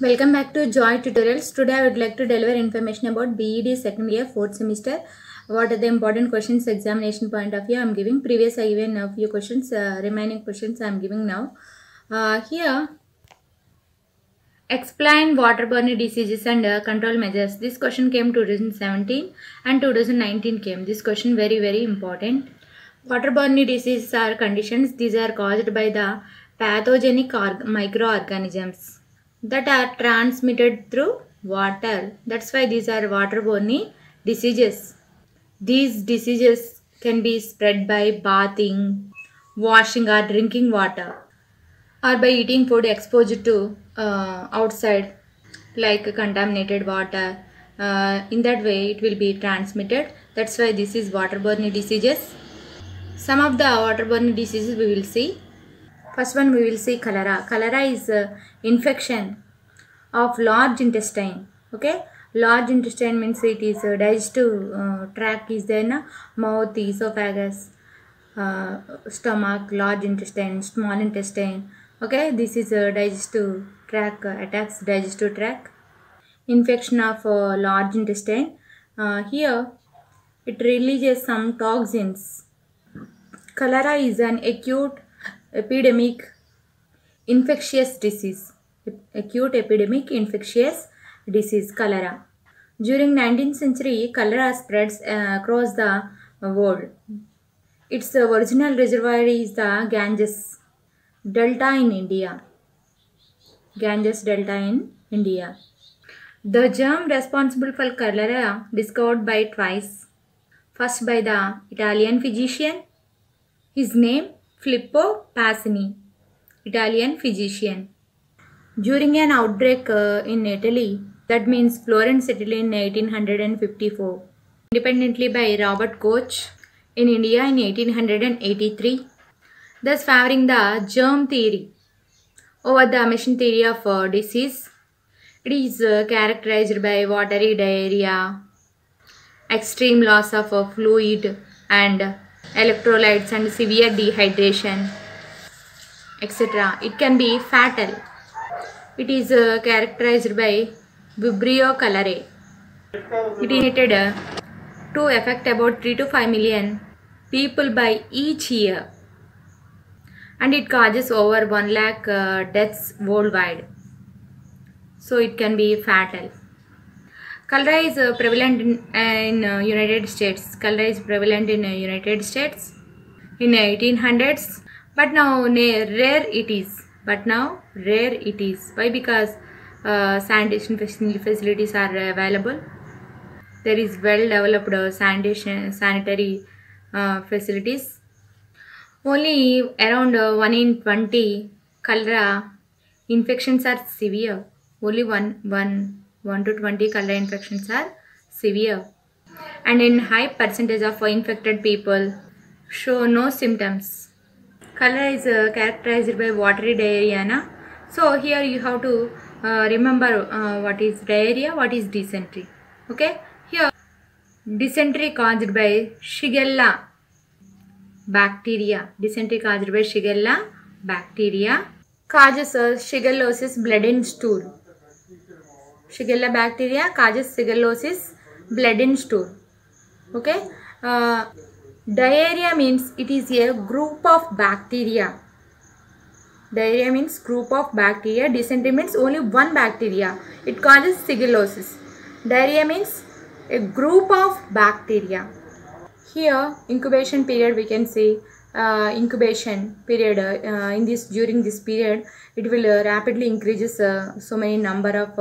Welcome back to Joy Tutorials. Today I would like to deliver information about BED second year 4th semester. What are the important questions examination point of view I am giving. Previous I given a few questions, remaining questions I am giving now. Here, explain waterborne diseases and control measures. This question came 2017 and 2019 came. This question very important. Waterborne diseases are conditions. These are caused by the pathogenic microorganisms that are transmitted through water. That's why these are waterborne diseases. These diseases can be spread by bathing, washing or drinking water, or by eating food exposed to outside like contaminated water. In that way it will be transmitted. That's why this is waterborne diseases. Some of the waterborne diseases we will see. First one we will see cholera. Cholera is infection of large intestine. Okay, large intestine means it is digestive tract is there na, mouth, esophagus, stomach, large intestine, small intestine. Okay, this is a digestive tract, attacks digestive tract. Infection of large intestine. Here it releases some toxins. Cholera is an acute epidemic infectious disease. Acute epidemic infectious disease, cholera. During 19th century, cholera spreads across the world. Its original reservoir is the Ganges Delta in India. Ganges Delta in India. The germ responsible for cholera discovered by twice. First by the Italian physician. His name Filippo Passini. Italian physician. During an outbreak in Italy, that means Florence, Italy in 1854. Independently by Robert Koch in India in 1883. Thus favoring the germ theory over the machine theory of disease. It is characterized by watery diarrhea, extreme loss of fluid and electrolytes and severe dehydration, etc. It can be fatal. It is characterized by Vibrio cholerae. It is estimated to affect about 3 to 5 million people by each year, and it causes over 1 lakh deaths worldwide. So it can be fatal. Cholera is prevalent in United States. Cholera is prevalent in United States in 1800s, but now rare it is. Why? Because sanitation facilities are available. There is well developed sanitary facilities. Only around 1 in 20 cholera infections are severe. Only 1 to 20 cholera infections are severe. And in high percentage of infected people show no symptoms. Cholera is characterized by watery diarrhea. Na? So here you have to remember what is diarrhea, what is dysentery. Okay. Here dysentery caused by Shigella bacteria. Dysentery caused by Shigella bacteria causes shigellosis, blood in stool. Shigella bacteria causes shigellosis, blood in stool. Okay. Diarrhea means it is a group of bacteria. Diarrhea means group of bacteria. Dysentery means only one bacteria. It causes shigellosis. Diarrhea means a group of bacteria. Here incubation period we can say incubation period during this period it will rapidly increases so many number of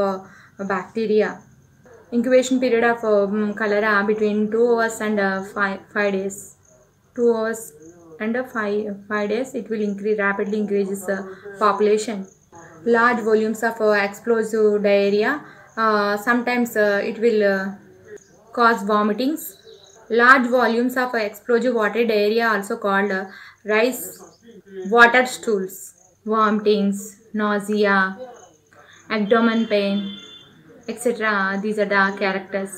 bacteria. Incubation period of cholera between 2 hours and 5 days. 2 hours and 5 days it will rapidly increases population. Large volumes of explosive diarrhea. Sometimes it will cause vomitings. Large volumes of explosive water diarrhea also called rice water stools. Vomitings, nausea, abdomen pain, etc. These are the characters.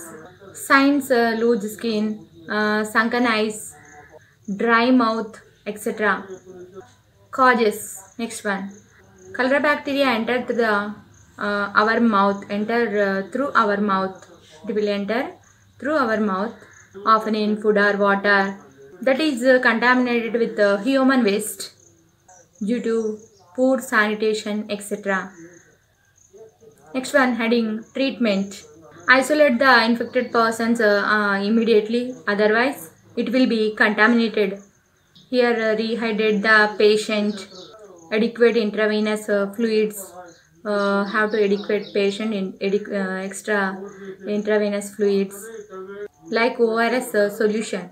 Signs: loose skin, sunken eyes, dry mouth, etc. Causes. Next one. Cholera bacteria enter the our mouth, enter through our mouth. It will enter through our mouth, often in food or water that is contaminated with human waste due to poor sanitation, etc. Next one, heading treatment. Isolate the infected persons immediately, otherwise it will be contaminated. Here, rehydrate the patient. Adequate intravenous fluids. Have to adequate patient in extra intravenous fluids like ORS solution.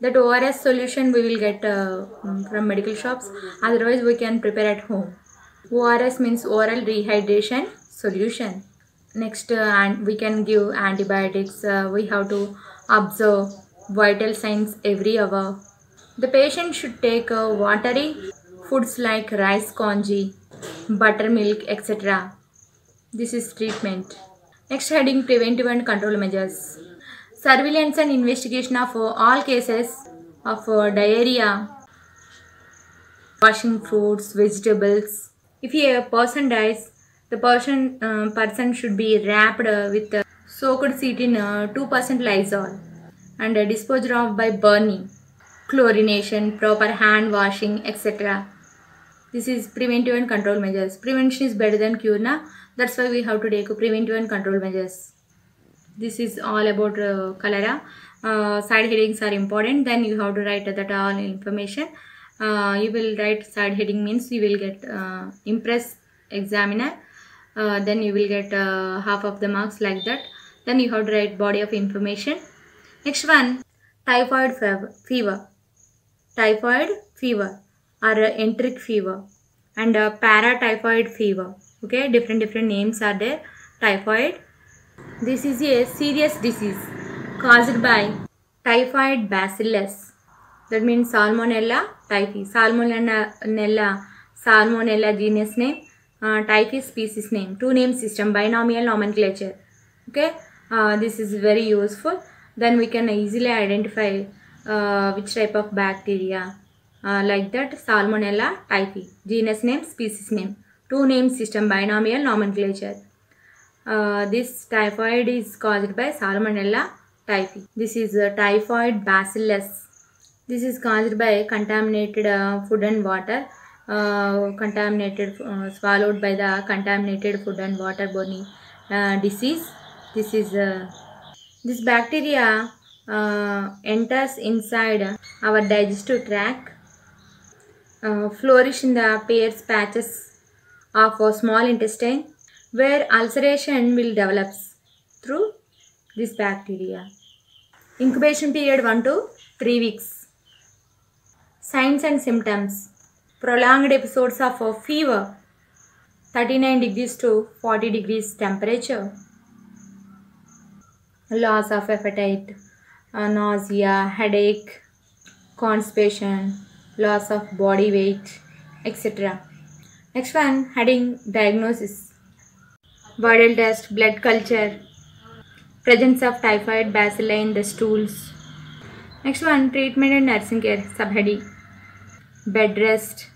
That ORS solution we will get from medical shops. Otherwise, we can prepare at home. ORS means oral rehydration solution. Next, and we can give antibiotics. We have to observe vital signs every hour. The patient should take watery foods like rice congee, buttermilk, etc. This is treatment. Next heading, preventive and control measures. Surveillance and investigation of all cases of diarrhea, washing fruits, vegetables. If a person dies, the person should be wrapped with soaked seed in 2% Lysol and disposed of by burning, chlorination, proper hand washing, etc. This is preventive and control measures. Prevention is better than cure, na? That's why we have to take preventive and control measures. This is all about cholera. Side headings are important. Then you have to write that all information. You will write side heading means you will get impress examiner. Then you will get half of the marks like that. Then you have to write body of information. Next one, typhoid fever. Typhoid fever or enteric fever and paratyphoid fever. Okay, different names are there. Typhoid. This is a serious disease caused by typhoid bacillus. That means Salmonella typhi. Salmonella genus name, typhi species name. Two name system, binomial nomenclature. Okay, this is very useful. Then we can easily identify which type of bacteria. Like that, Salmonella typhi. Genus name, species name. Two name system, binomial nomenclature. This typhoid is caused by Salmonella typhi. This is typhoid bacillus. This is caused by contaminated food and water, swallowed by the contaminated food and waterborne disease. This bacteria enters inside our digestive tract, flourish in the Peyer's patches of a small intestine, where ulceration will develop through this bacteria. Incubation period 1 to 3 weeks. Signs and symptoms. Prolonged episodes of fever, 39 degrees to 40 degrees temperature. Loss of appetite, nausea, headache, constipation, loss of body weight, etc. Next one, heading diagnosis. Viral test, blood culture, presence of typhoid bacilli in the stools. Next one, treatment and nursing care, subheading. Bed rest,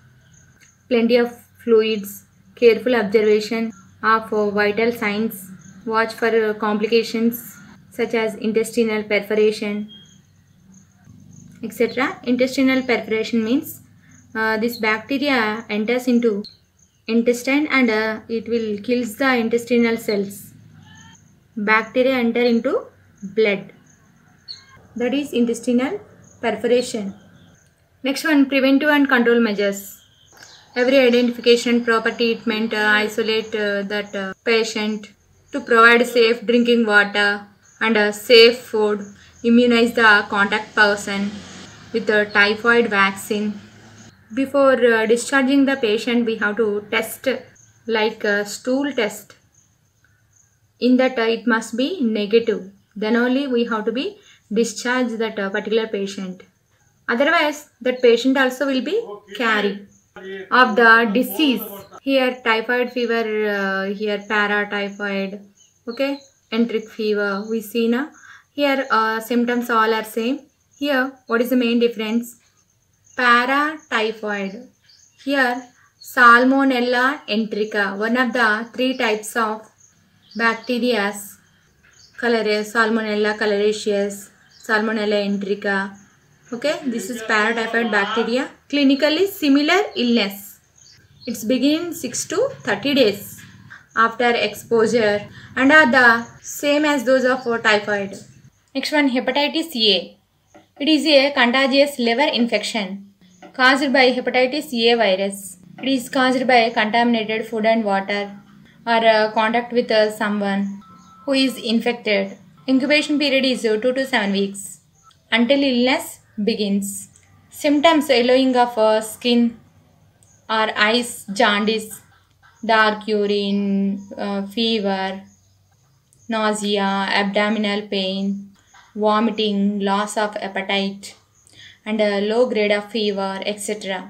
plenty of fluids, careful observation of vital signs, watch for complications such as intestinal perforation, etc. Intestinal perforation means this bacteria enters into intestine and it will kills the intestinal cells. Bacteria enter into blood. That is intestinal perforation. Next one, preventive and control measures. Every identification, proper treatment, isolate that patient to provide safe drinking water and safe food, immunize the contact person with the typhoid vaccine. Before discharging the patient, we have to test like a stool test. In that it must be negative. Then only we have to be discharge that particular patient. Otherwise, that patient also will be carry of the disease. Here typhoid fever, here paratyphoid, okay, enteric fever. We see now. Here symptoms all are same. Here, what is the main difference? Paratyphoid. Here Salmonella enterica, one of the 3 types of bacteria. Salmonella choleraceus, Salmonella enterica. Okay, this is paratyphoid bacteria. Clinically similar illness. It's begin 6 to 30 days after exposure and are the same as those of typhoid. Next one, hepatitis A. It is a contagious liver infection caused by hepatitis A virus. It is caused by contaminated food and water or contact with someone who is infected. Incubation period is 2 to 7 weeks until illness begins. Symptoms: yellowing of skin or eyes, jaundice, dark urine, fever, nausea, abdominal pain, vomiting, loss of appetite, and a low grade of fever, etc.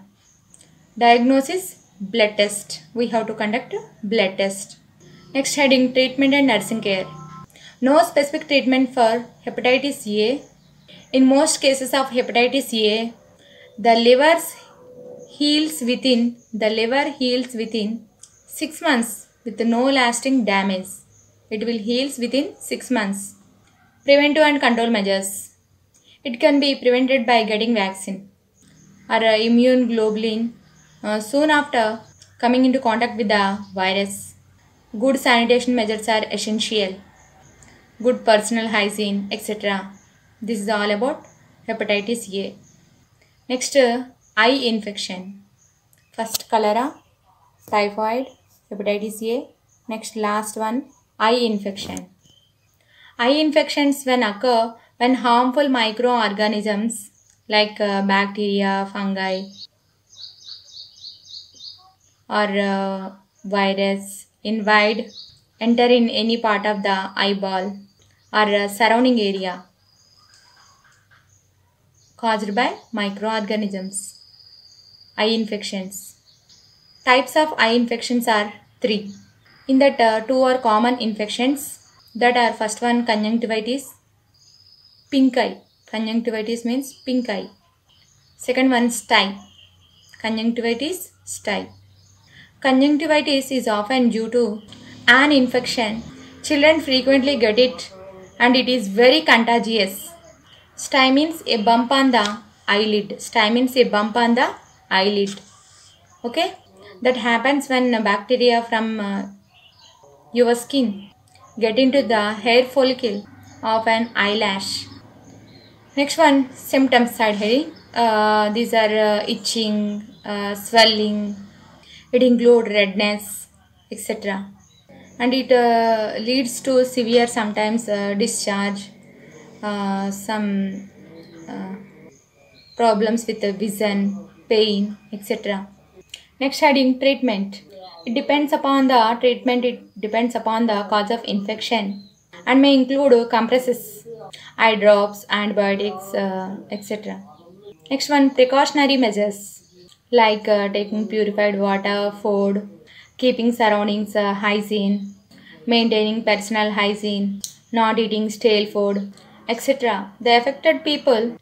Diagnosis: blood test. We have to conduct a blood test. Next heading, treatment and nursing care. No specific treatment for hepatitis A. In most cases of hepatitis A, the liver heals within 6 months with no lasting damage. It will heals within 6 months. Preventive and control measures. It can be prevented by getting vaccine or immune globulin soon after coming into contact with the virus. Good sanitation measures are essential. Good personal hygiene, etc. This is all about hepatitis A. Next, eye infection. First, cholera, typhoid, hepatitis A. Next, last one, eye infection. Eye infections occur when harmful microorganisms like bacteria, fungi, or virus enter in any part of the eyeball or surrounding area caused by microorganisms. Eye infections. Types of eye infections are 3. In that 2 are common infections, that are first one conjunctivitis, pink eye. Conjunctivitis means pink eye. Second one stye. Conjunctivitis, stye. Conjunctivitis is often due to an infection. Children frequently get it and it is very contagious. Stye means a bump on the eyelid. Stye means a bump on the eyelid. Okay, that happens when bacteria from your skin get into the hair follicle of an eyelash. Next one, symptoms side heading. These are itching, swelling. It includes redness, etc. And it leads to severe sometimes discharge, some problems with the vision, pain, etc. Next heading, treatment. It depends upon the cause of infection and may include compresses, eye drops, antibiotics, etc. Next one, precautionary measures like taking purified water, food, keeping surroundings hygiene, maintaining personal hygiene, not eating stale food, etc. The affected people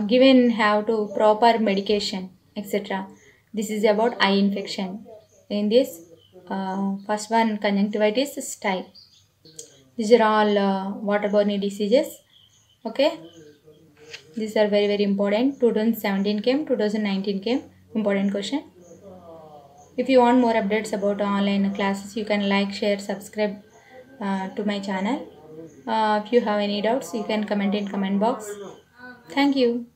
given have to proper medication, etc. This is about eye infection. In this, first one conjunctivitis, stye. These are all waterborne diseases. Okay, these are very very important. 2017 came, 2019 came. Important question. If you want more updates about online classes, you can like, share, subscribe to my channel. If you have any doubts, you can comment in comment box. Thank you.